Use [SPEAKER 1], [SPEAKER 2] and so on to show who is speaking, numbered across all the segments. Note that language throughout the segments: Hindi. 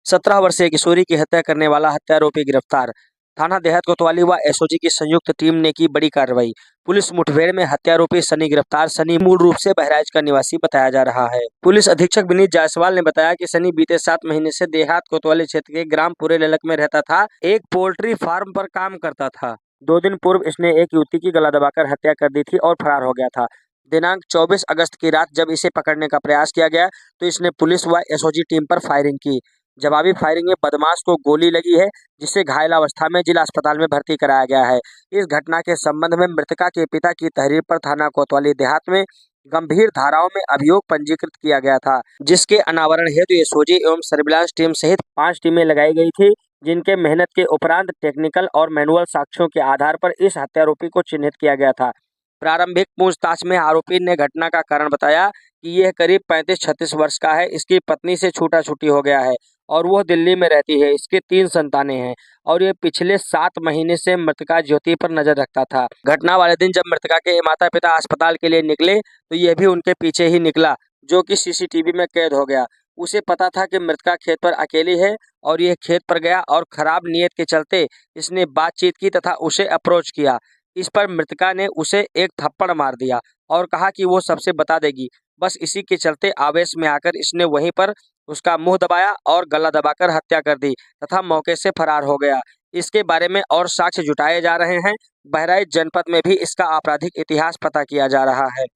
[SPEAKER 1] 17 वर्षीय किशोरी की हत्या करने वाला हत्यारोपी गिरफ्तार। थाना देहात कोतवाली व एसओजी की संयुक्त टीम ने की बड़ी कार्रवाई। पुलिस मुठभेड़ में हत्यारोपी सनी गिरफ्तार। सनी मूल रूप से बहराइच का निवासी बताया जा रहा है। पुलिस अधीक्षक विनीत जायसवाल ने बताया कि सनी बीते 7 महीने से देहात कोतवाली क्षेत्र के ग्राम पूरे ललक में रहता था। एक पोल्ट्री फार्म पर काम करता था। 2 दिन पूर्व इसने एक युवती की गला दबाकर हत्या कर दी थी और फरार हो गया था। दिनांक 24 अगस्त की रात जब इसे पकड़ने का प्रयास किया गया तो इसने पुलिस व एसओजी टीम पर फायरिंग की। जवाबी फायरिंग में बदमाश को गोली लगी है, जिसे घायल अवस्था में जिला अस्पताल में भर्ती कराया गया है। इस घटना के संबंध में मृतका के पिता की तहरीर पर थाना कोतवाली देहात में गंभीर धाराओं में अभियोग पंजीकृत किया गया था, जिसके अनावरण हेतु एसओजी एवं सर्विलांस टीम सहित 5 टीमें लगाई गई थी, जिनके मेहनत के उपरांत टेक्निकल और मैनुअल साक्ष्यों के आधार पर इस हत्यारोपी को चिन्हित किया गया था। प्रारंभिक पूछताछ में आरोपी ने घटना का कारण बताया कि यह करीब 35-36 वर्ष का है। इसकी पत्नी से छूटा-छूटी हो गया है और वह दिल्ली में रहती है। इसके 3 संतानें हैं और ये पिछले 7 महीने से मृतका ज्योति पर नजर रखता था। घटना वाले दिन जब मृतका के माता-पिता अस्पताल के लिए निकले तो यह भी उनके पीछे ही निकला, जो कि सीसीटीवी में कैद हो गया। उसे पता था कि मृतका खेत पर अकेली है और यह खेत पर गया और खराब नीयत के चलते इसने बातचीत की तथा उसे अप्रोच किया। इस पर मृतका ने उसे एक थप्पड़ मार दिया और कहा कि वो सबसे बता देगी। बस इसी के चलते आवेश में आकर इसने वहीं पर उसका मुंह दबाया और गला दबाकर हत्या कर दी तथा मौके से फरार हो गया। इसके बारे में और साक्ष्य जुटाए जा रहे हैं। बहराइच जनपद में भी इसका आपराधिक इतिहास पता किया जा रहा है।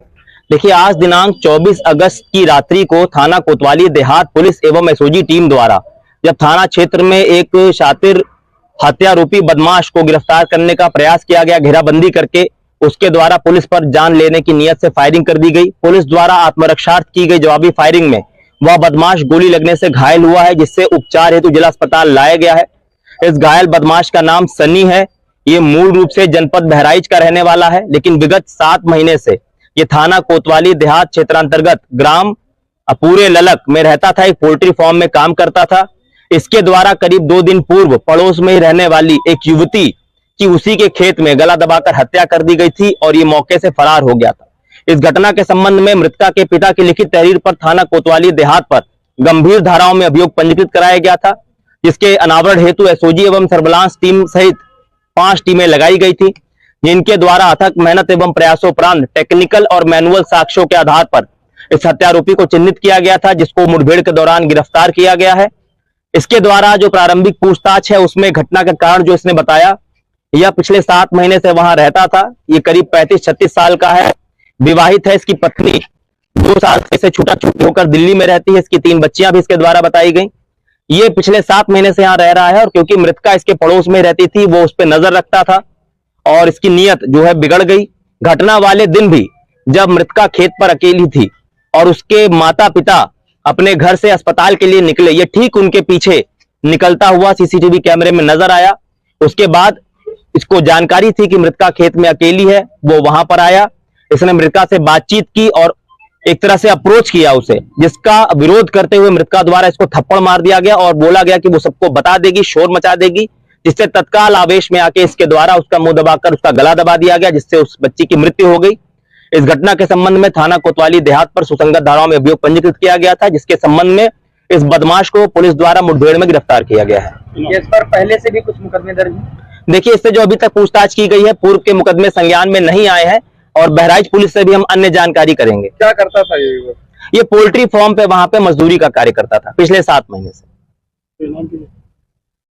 [SPEAKER 2] देखिए, आज दिनांक 24 अगस्त की रात्रि को थाना कोतवाली देहात पुलिस एवं एसओजी टीम द्वारा जब थाना क्षेत्र में एक शातिर हत्यारोपी बदमाश को गिरफ्तार करने का प्रयास किया गया, घेराबंदी करके उसके द्वारा पुलिस पर जान लेने की नियत से फायरिंग कर दी गई। पुलिस द्वारा आत्मरक्षार्थ की गई जवाबी फायरिंग में वह बदमाश गोली लगने से घायल हुआ है, जिससे उपचार हेतु जिला अस्पताल लाया गया है। इस घायल बदमाश का नाम सनी है। ये मूल रूप से जनपद बहराइच का रहने वाला है, लेकिन विगत 7 महीने से ये थाना कोतवाली देहात क्षेत्रांतर्गत ग्राम पूरे ललक में रहता था। एक पोल्ट्री फार्म में काम करता था। इसके द्वारा करीब 2 दिन पूर्व पड़ोस में ही रहने वाली एक युवती की उसी के खेत में गला दबाकर हत्या कर दी गई थी और ये मौके से फरार हो गया था। इस घटना के संबंध में मृतका के पिता की लिखित तहरीर पर थाना कोतवाली देहात पर गंभीर धाराओं में अभियोग पंजीकृत कराया गया था, जिसके अनावरण हेतु एसओजी एवं सर्विलांस टीम सहित 5 टीमें लगाई गई थी, जिनके द्वारा अथक मेहनत एवं प्रयासोपरांत टेक्निकल और मैनुअल साक्ष्यों के आधार पर इस हत्यारोपी को चिन्हित किया गया था, जिसको मुठभेड़ के दौरान गिरफ्तार किया गया है। इसके द्वारा जो प्रारंभिक पूछताछ है उसमें घटना का कारण जो इसने बताया, यह पिछले 7 महीने से वहां रहता था। ये करीब 35-36 साल का है, विवाहित है। इसकी पत्नी 2 साल से छूटा-छूटी होकर दिल्ली में रहती है। इसकी 3 बच्चियां भी इसके द्वारा बताई गई। ये पिछले 7 महीने से यहाँ रह रहा है और क्योंकि मृतका इसके पड़ोस में रहती थी, वो उस पर नजर रखता था और इसकी नीयत जो है बिगड़ गई। घटना वाले दिन भी जब मृतका खेत पर अकेली थी और उसके माता पिता अपने घर से अस्पताल के लिए निकले, ये ठीक उनके पीछे निकलता हुआ सीसीटीवी कैमरे में नजर आया। उसके बाद इसको जानकारी थी कि मृतका खेत में अकेली है। वो वहां पर आया, इसने मृतका से बातचीत की और एक तरह से अप्रोच किया उसे, जिसका विरोध करते हुए मृतका द्वारा इसको थप्पड़ मार दिया गया और बोला गया कि वो सबको बता देगी, शोर मचा देगी, जिससे तत्काल आवेश में आके इसके द्वारा उसका मुंह दबाकर उसका गला दबा दिया गया, जिससे उस बच्ची की मृत्यु हो गई। इस घटना के संबंध में थाना कोतवाली देहात पर सुसंगत धाराओं में अभियोग पंजीकृत किया गया था, जिसके संबंध में इस बदमाश को पुलिस द्वारा मुठभेड़ में गिरफ्तार किया गया है।
[SPEAKER 1] इस पर पहले से भी कुछ मुकदमे दर्ज हैं?
[SPEAKER 2] देखिए, इससे जो अभी तक पूछताछ की गई है, पूर्व के मुकदमे संज्ञान में नहीं आए हैं और बहराइच पुलिस से भी हम अन्य जानकारी करेंगे।
[SPEAKER 1] क्या करता था ये
[SPEAKER 2] पोल्ट्री फार्म पे वहां पे मजदूरी का कार्य करता था पिछले 7 महीने से।